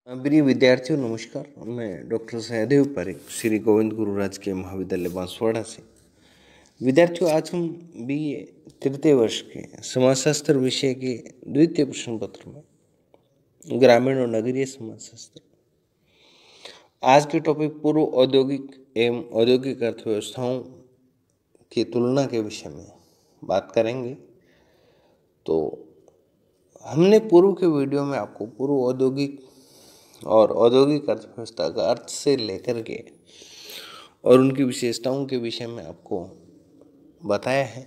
प्रिय विद्यार्थियों नमस्कार। मैं डॉक्टर सहदेव पारिक श्री गोविंद गुरु राजकीय महाविद्यालय बांसवाड़ा से। विद्यार्थियों, आज हम BA तृतीय वर्ष के समाजशास्त्र विषय के द्वितीय प्रश्न पत्र में ग्रामीण और नगरीय समाजशास्त्र, आज के टॉपिक पूर्व औद्योगिक एवं औद्योगिक अर्थव्यवस्थाओं की तुलना के विषय में बात करेंगे। तो हमने पूर्व के वीडियो में आपको पूर्व औद्योगिक और औद्योगिक अर्थव्यवस्था का अर्थ से लेकर के और उनकी विशेषताओं के विषय में आपको बताया है।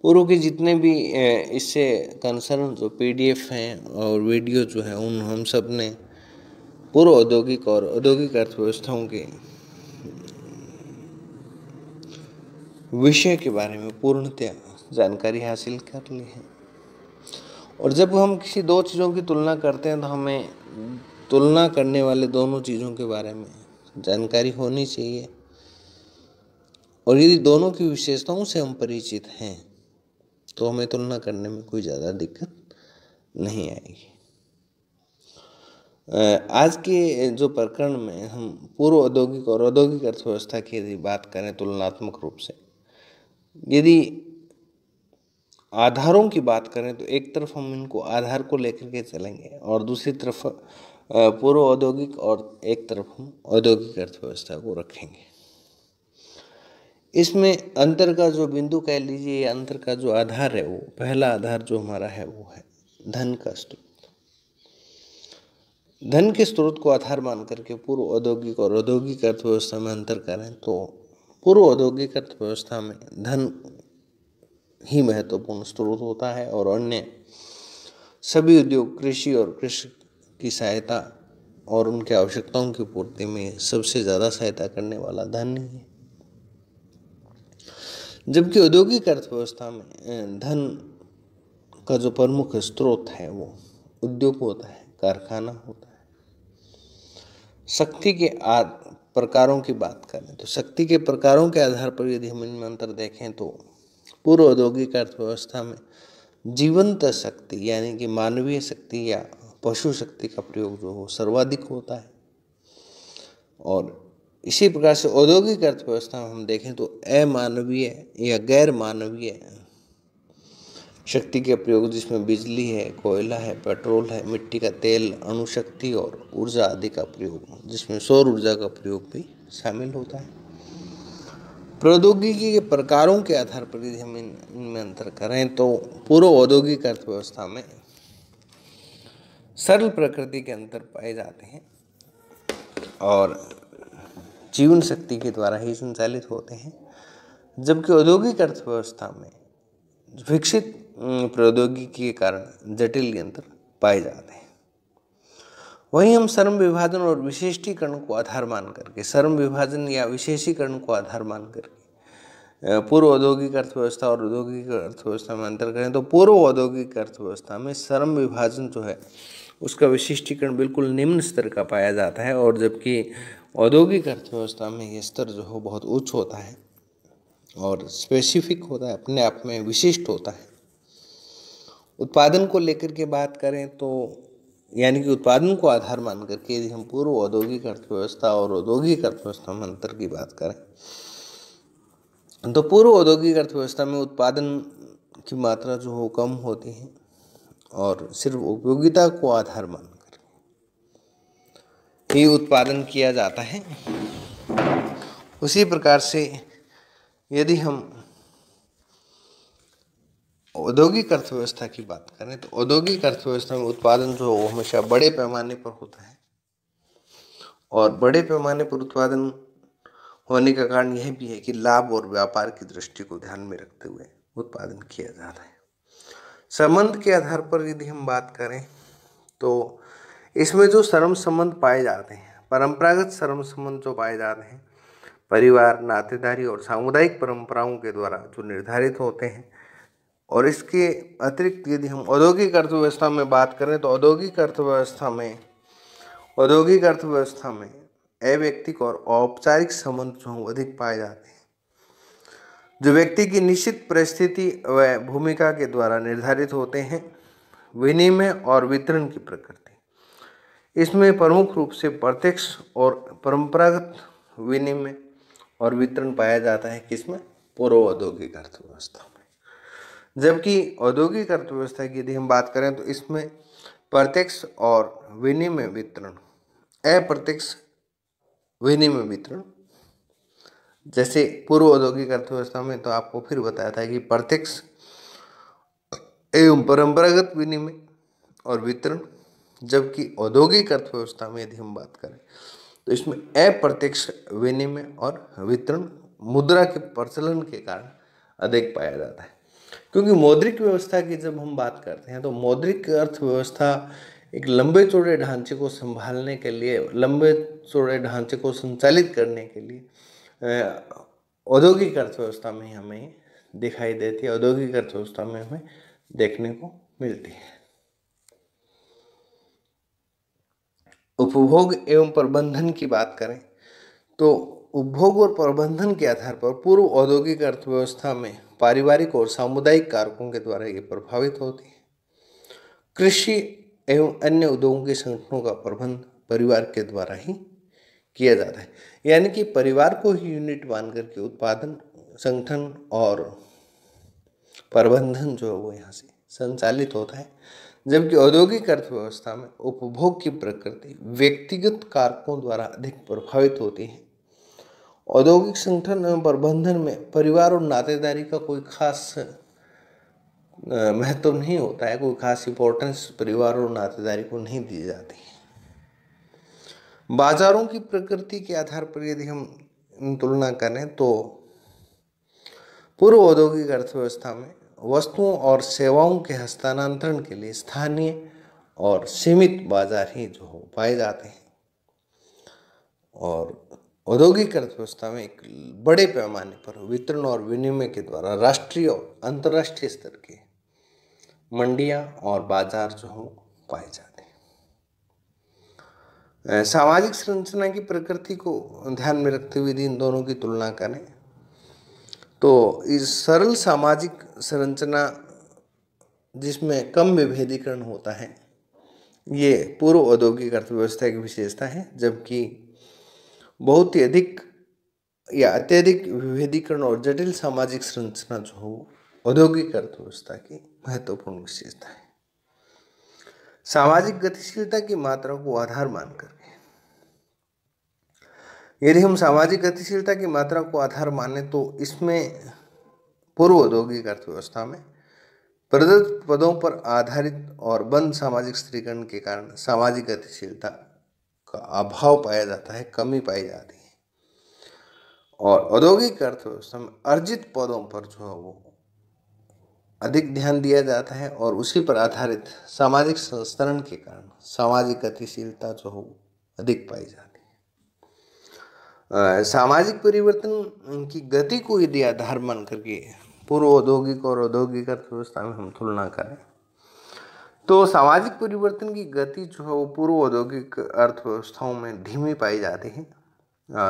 पूर्व के जितने भी इससे कंसर्न जो PDF हैं और वीडियो जो है उन हम सब ने पूर्व औद्योगिक और औद्योगिक अर्थव्यवस्थाओं के विषय के बारे में पूर्णतः जानकारी हासिल कर ली है। और जब हम किसी दो चीज़ों की तुलना करते हैं तो हमें तुलना करने वाले दोनों चीज़ों के बारे में जानकारी होनी चाहिए, और यदि दोनों की विशेषताओं से हम परिचित हैं तो हमें तुलना करने में कोई ज़्यादा दिक्कत नहीं आएगी। आज के जो प्रकरण में हम पूर्व औद्योगिक और औद्योगिक अर्थव्यवस्था की यदि बात करें तुलनात्मक रूप से, यदि आधारों की बात करें तो एक तरफ हम इनको आधार को लेकर के चलेंगे और दूसरी तरफ पूर्व औद्योगिक, और एक तरफ हम औद्योगिक अर्थव्यवस्था को रखेंगे। इसमें अंतर का जो बिंदु कह लीजिए, अंतर का जो आधार है, वो पहला आधार जो हमारा है वो है धन का स्रोत। धन के स्रोत को आधार मान करके पूर्व औद्योगिक और औद्योगिक अर्थव्यवस्था में अंतर करें तो पूर्व औद्योगिक अर्थव्यवस्था में धन ही महत्वपूर्ण स्रोत होता है और अन्य सभी उद्योग कृषि और कृषि की सहायता और उनके आवश्यकताओं की पूर्ति में सबसे ज़्यादा सहायता करने वाला धन ही है। जबकि औद्योगिक अर्थव्यवस्था में धन का जो प्रमुख स्रोत है वो उद्योग होता है, कारखाना होता है। शक्ति के प्रकारों की बात करें तो शक्ति के प्रकारों के आधार पर यदि हम इनमें अंतर देखें तो पूर्व औद्योगिक अर्थव्यवस्था में जीवंत शक्ति यानी कि मानवीय शक्ति या पशु शक्ति का प्रयोग जो हो सर्वाधिक होता है, और इसी प्रकार से औद्योगिक अर्थव्यवस्था में हम देखें तो अमानवीय या गैर मानवीय शक्ति के प्रयोग, जिसमें बिजली है, कोयला है, पेट्रोल है, मिट्टी का तेल, अणुशक्ति और ऊर्जा आदि का प्रयोग, जिसमें सौर ऊर्जा का प्रयोग भी शामिल होता है। प्रौद्योगिकी के प्रकारों के आधार पर यदि हम इनमें अंतर करें तो पूर्व औद्योगिक अर्थव्यवस्था में सरल प्रकृति के अंतर पाए जाते हैं और जीवन शक्ति के द्वारा ही संचालित होते हैं, जबकि औद्योगिक अर्थव्यवस्था में विकसित प्रौद्योगिकी के कारण जटिल यंत्र पाए जाते हैं। वहीं हम श्रम विभाजन और विशेषीकरण को आधार मान करके, श्रम विभाजन या विशेषीकरण को आधार मान करके पूर्व औद्योगिक अर्थव्यवस्था और औद्योगिक अर्थव्यवस्था में अंतर करें तो पूर्व औद्योगिक अर्थव्यवस्था में श्रम विभाजन जो है उसका विशिष्टीकरण बिल्कुल निम्न स्तर का पाया जाता है, और जबकि औद्योगिक अर्थव्यवस्था में ये स्तर जो है बहुत उच्च होता है और स्पेसिफिक होता है, अपने आप में विशिष्ट होता है। उत्पादन को लेकर के बात करें तो यानी कि उत्पादन को आधार मान करके यदि हम पूर्व औद्योगिक अर्थव्यवस्था और औद्योगिक अर्थव्यवस्था में अंतर की बात करें तो पूर्व औद्योगिक अर्थव्यवस्था में उत्पादन की मात्रा जो हो कम होती है और सिर्फ उपयोगिता को आधार मानकर ही उत्पादन किया जाता है। उसी प्रकार से यदि हम औद्योगिक अर्थव्यवस्था की बात करें तो औद्योगिक अर्थव्यवस्था में उत्पादन जो है वो हमेशा बड़े पैमाने पर होता है, और बड़े पैमाने पर उत्पादन होने का कारण यह भी है कि लाभ और व्यापार की दृष्टि को ध्यान में रखते हुए उत्पादन किया जाता है। संबंध के आधार पर यदि हम बात करें तो इसमें जो श्रम संबंध पाए जाते हैं, परंपरागत श्रम संबंध जो पाए जाते हैं, परिवार, नातेदारी और सामुदायिक परंपराओं के द्वारा जो निर्धारित होते हैं। और इसके अतिरिक्त यदि हम औद्योगिक अर्थव्यवस्था में बात करें तो औद्योगिक अर्थव्यवस्था में अवैयक्तिक और औपचारिक संबंध जो अधिक पाए जाते हैं, जो व्यक्ति की निश्चित परिस्थिति व भूमिका के द्वारा निर्धारित होते हैं। विनिमय और वितरण की प्रकृति। इसमें प्रमुख रूप से प्रत्यक्ष और परंपरागत विनिमय और वितरण पाया जाता है। किसमें? पूर्व औद्योगिक अर्थव्यवस्था में। जबकि औद्योगिक अर्थव्यवस्था की यदि हम बात करें तो इसमें प्रत्यक्ष और विनिमय वितरण, अप्रत्यक्ष विनिमय वितरण, जैसे पूर्व औद्योगिक अर्थव्यवस्था में तो आपको फिर बताया था कि प्रत्यक्ष एवं परंपरागत विनिमय और वितरण, जबकि औद्योगिक अर्थव्यवस्था में यदि हम बात करें तो इसमें अप्रत्यक्ष विनिमय और वितरण मुद्रा के प्रचलन के कारण अधिक पाया जाता है। क्योंकि मौद्रिक व्यवस्था की जब हम बात करते हैं तो मौद्रिक अर्थव्यवस्था एक लंबे चौड़े ढांचे को संभालने के लिए, लंबे चौड़े ढांचे को संचालित करने के लिए औद्योगिक अर्थव्यवस्था में हमें दिखाई देती है, औद्योगिक अर्थव्यवस्था में हमें देखने को मिलती है। उपभोग एवं प्रबंधन की बात करें तो उपभोग और प्रबंधन के आधार पर पूर्व औद्योगिक अर्थव्यवस्था में पारिवारिक और सामुदायिक कारकों के द्वारा ये प्रभावित होती है। कृषि एवं अन्य उद्योगों के संगठनों का प्रबंध परिवार के द्वारा ही किया जाता है, यानी कि परिवार को ही यूनिट मान करके उत्पादन, संगठन और प्रबंधन जो है वो यहाँ से संचालित होता है। जबकि औद्योगिक अर्थव्यवस्था में उपभोग की प्रकृति व्यक्तिगत कारकों द्वारा अधिक प्रभावित होती है। औद्योगिक संगठन एवं प्रबंधन में परिवार और नातेदारी का कोई खास महत्व नहीं होता है, कोई खास इंपॉर्टेंस परिवार और नातेदारी को नहीं दी जाती है। बाजारों की प्रकृति के आधार पर यदि हम तुलना करें तो पूर्व औद्योगिक अर्थव्यवस्था में वस्तुओं और सेवाओं के हस्तांतरण के लिए स्थानीय और सीमित बाजार ही जो हो पाए जाते हैं, और औद्योगिक अर्थव्यवस्था में एक बड़े पैमाने पर वितरण और विनिमय के द्वारा राष्ट्रीय और अंतर्राष्ट्रीय स्तर के मंडियां और बाजार जो हो पाए जाते हैं। सामाजिक संरचना की प्रकृति को ध्यान में रखते हुए इन दोनों की तुलना करें तो इस सरल सामाजिक संरचना जिसमें कम विभेदीकरण होता है, ये पूर्व औद्योगिक अर्थव्यवस्था की विशेषता है। जबकि बहुत ही अधिक या अत्यधिक विभेदीकरण और जटिल सामाजिक संरचना जो हो औद्योगिक अर्थव्यवस्था की महत्वपूर्ण विशेषता है। सामाजिक गतिशीलता की मात्रा को आधार मानकर यदि हम सामाजिक गतिशीलता की मात्रा को आधार माने तो इसमें पूर्व औद्योगिक अर्थव्यवस्था में प्रदत्त पदों पर आधारित और बंद सामाजिक स्थिरीकरण के कारण सामाजिक गतिशीलता का अभाव पाया जाता है, कमी पाई जाती है। और औद्योगिक अर्थव्यवस्था में अर्जित पदों पर जो है वो अधिक ध्यान दिया जाता है और उसी पर आधारित सामाजिक संस्तरण के कारण सामाजिक गतिशीलता जो हो अधिक पाई जाती है। सामाजिक परिवर्तन की गति को यदि आधार मान करके पूर्व औद्योगिक और औद्योगिक अर्थव्यवस्था में हम तुलना करें तो सामाजिक परिवर्तन की गति जो है वो पूर्व औद्योगिक अर्थव्यवस्थाओं में धीमी पाई जाती है।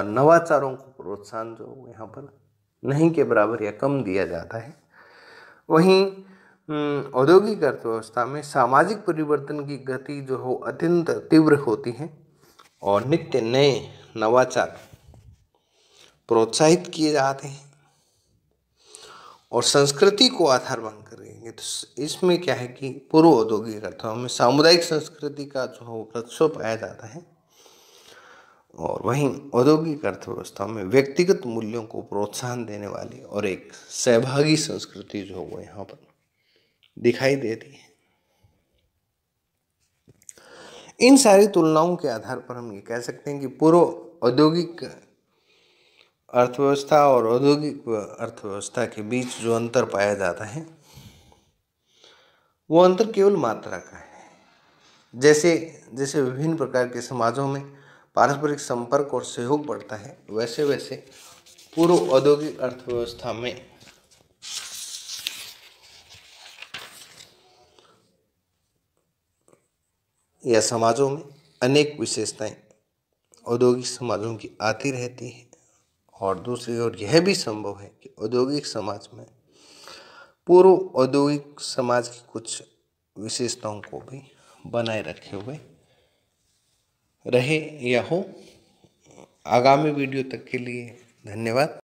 नवाचारों को प्रोत्साहन जो यहाँ पर नहीं के बराबर या कम दिया जाता है। वहीं औद्योगिक अर्थव्यवस्था में सामाजिक परिवर्तन की गति जो हो अत्यंत तीव्र होती है और नित्य नए नवाचार प्रोत्साहित किए जाते हैं। और संस्कृति को आधार मान करेंगे तो इसमें क्या है कि पूर्व औद्योगिक अर्थव्यवस्था में सामुदायिक संस्कृति का जो है प्रतिशत पाया जाता है, और वहीं औद्योगिक अर्थव्यवस्था में व्यक्तिगत मूल्यों को प्रोत्साहन देने वाली और एक सहभागी संस्कृति जो है यहाँ पर दिखाई देती है। इन सारी तुलनाओं के आधार पर हम ये कह सकते हैं कि पूर्व औद्योगिक अर्थव्यवस्था और औद्योगिक अर्थव्यवस्था के बीच जो अंतर पाया जाता है वो अंतर केवल मात्रा का है। जैसे जैसे विभिन्न प्रकार के समाजों में पारस्परिक संपर्क और सहयोग बढ़ता है, वैसे वैसे पूर्व औद्योगिक अर्थव्यवस्था में या समाजों में अनेक विशेषताएं औद्योगिक समाजों की आती रहती है। और दूसरी ओर यह भी संभव है कि औद्योगिक समाज में पूर्व औद्योगिक समाज की कुछ विशेषताओं को भी बनाए रखे हुए रहे या हो। आगामी वीडियो तक के लिए धन्यवाद।